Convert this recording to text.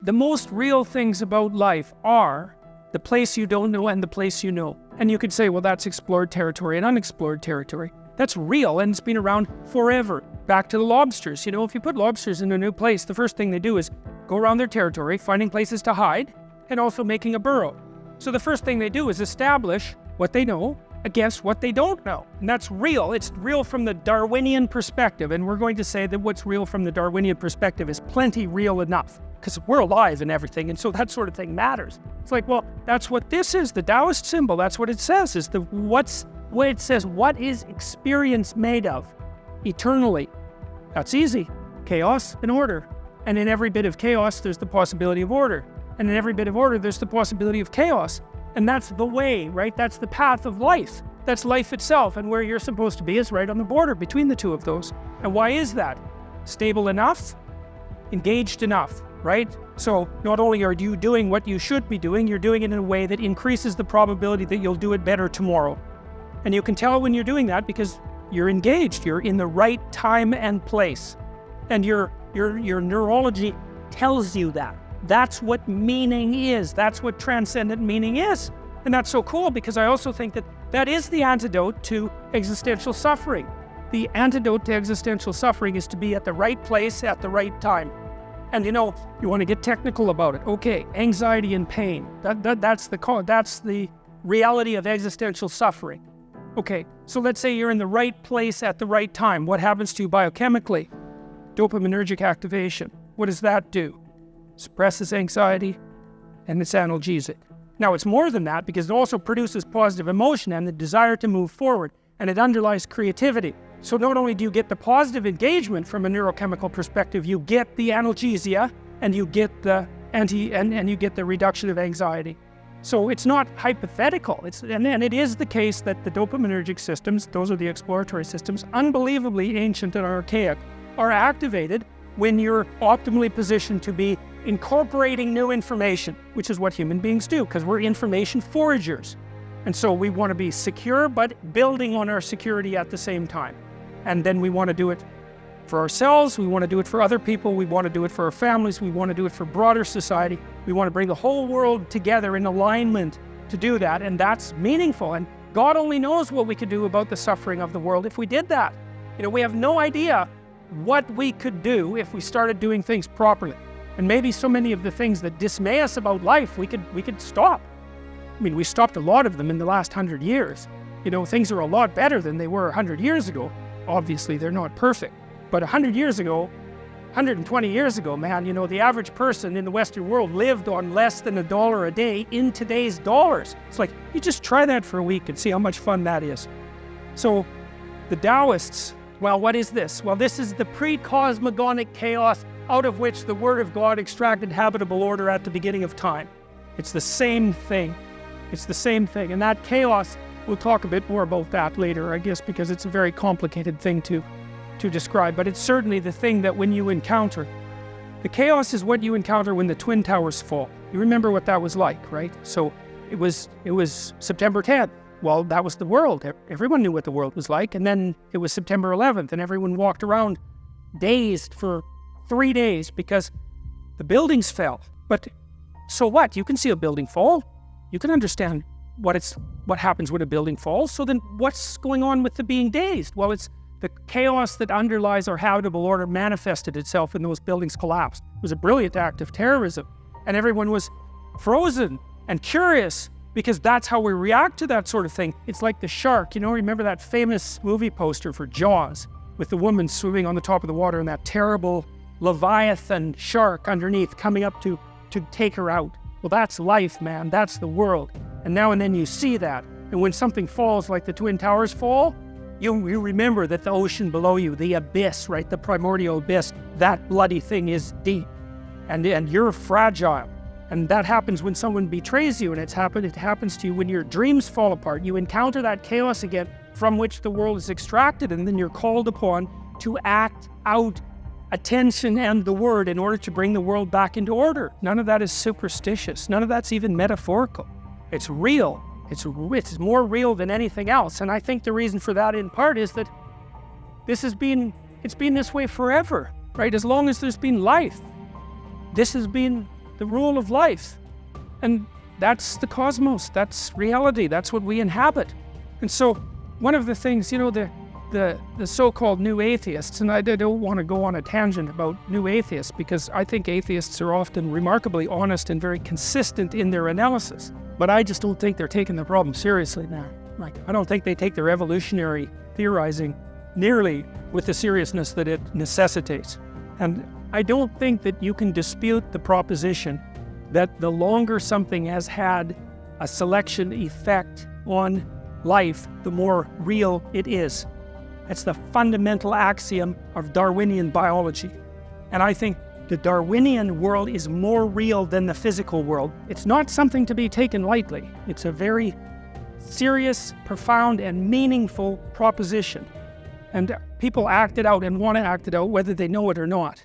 The most real things about life are the place you don't know and the place you know. And you could say, well, that's explored territory and unexplored territory. That's real, and it's been around forever. Back to the lobsters. You know, if you put lobsters in a new place, the first thing they do is go around their territory, finding places to hide, and also making a burrow. So the first thing they do is establish what they know against what they don't know. And that's real. It's real from the Darwinian perspective. And we're going to say that what's real from the Darwinian perspective is plenty real enough, because we're alive and everything. And so that sort of thing matters. It's like, well, that's what this is. The Taoist symbol, that's what it says, is it says, what is experience made of eternally? That's easy. Chaos and order. And in every bit of chaos, there's the possibility of order. And in every bit of order, there's the possibility of chaos. And that's the way, right? That's the path of life. That's life itself. And where you're supposed to be is right on the border between the two of those. And why is that? Stable enough, engaged enough, right? So not only are you doing what you should be doing, you're doing it in a way that increases the probability that you'll do it better tomorrow. And you can tell when you're doing that because you're engaged. You're in the right time and place. And your neurology tells you that. That's what meaning is. That's what transcendent meaning is. And that's so cool, because I also think that that is the antidote to existential suffering. The antidote to existential suffering is to be at the right place at the right time. And you know, you want to get technical about it. Okay, anxiety and pain. That's the reality of existential suffering. Okay, so let's say you're in the right place at the right time. What happens to you biochemically? Dopaminergic activation. What does that do? Suppresses anxiety, and it's analgesic. Now, it's more than that, because it also produces positive emotion and the desire to move forward, and it underlies creativity. So not only do you get the positive engagement from a neurochemical perspective, you get the analgesia, and you get the and you get the reduction of anxiety. So it's not hypothetical. And it is the case that the dopaminergic systems, those are the exploratory systems, unbelievably ancient and archaic, are activated when you're optimally positioned to be incorporating new information, which is what human beings do, because we're information foragers. And so we want to be secure, but building on our security at the same time. And then we want to do it for ourselves, we want to do it for other people, we want to do it for our families, we want to do it for broader society. We want to bring the whole world together in alignment to do that, and that's meaningful. And God only knows what we could do about the suffering of the world if we did that. You know, we have no idea what we could do if we started doing things properly. And maybe so many of the things that dismay us about life, we could stop. I mean, we stopped a lot of them in the last 100 years. You know, things are a lot better than they were 100 years ago. Obviously, they're not perfect. But 100 years ago, 120 years ago, man, you know, the average person in the Western world lived on less than $1 a day in today's dollars. It's like, you just try that for a week and see how much fun that is. So the Taoists, well, what is this? Well, this is the pre-cosmogonic chaos out of which the Word of God extracted habitable order at the beginning of time. It's the same thing. It's the same thing. And that chaos, we'll talk a bit more about that later, I guess, because it's a very complicated thing to describe. But it's certainly the thing that when you encounter, the chaos is what you encounter when the Twin Towers fall. You remember what that was like, right? So it was September 10th. Well, that was the world. Everyone knew what the world was like. And then it was September 11th, and everyone walked around dazed for 3 days because the buildings fell. But so what? You can see a building fall. You can understand what happens when a building falls. So then what's going on with the being dazed? Well, it's the chaos that underlies our habitable order manifested itself in those buildings collapsed. It was a brilliant act of terrorism. And everyone was frozen and curious, because that's how we react to that sort of thing. It's like the shark, you know, remember that famous movie poster for Jaws with the woman swimming on the top of the water and that terrible Leviathan shark underneath coming up to take her out. Well, that's life, man. That's the world. And now and then you see that. And when something falls like the Twin Towers fall, you remember that the ocean below you, the abyss, right, the primordial abyss, that bloody thing is deep. And you're fragile. And that happens when someone betrays you, and it happens to you when your dreams fall apart. You encounter that chaos again from which the world is extracted, and then you're called upon to act out attention and the word in order to bring the world back into order. None of that is superstitious. None of that's even metaphorical. It's real. It's more real than anything else. And I think the reason for that in part is that it's been this way forever, right? As long as there's been life, this has been the rule of life. And that's the cosmos, that's reality, that's what we inhabit. And so one of the things, the so-called new atheists, and I don't want to go on a tangent about new atheists, because I think atheists are often remarkably honest and very consistent in their analysis. But I just don't think they're taking the problem seriously now. I don't think they take their evolutionary theorizing nearly with the seriousness that it necessitates. And I don't think that you can dispute the proposition that the longer something has had a selection effect on life, the more real it is. That's the fundamental axiom of Darwinian biology. And I think the Darwinian world is more real than the physical world. It's not something to be taken lightly. It's a very serious, profound, and meaningful proposition. And people act it out and want to act it out whether they know it or not.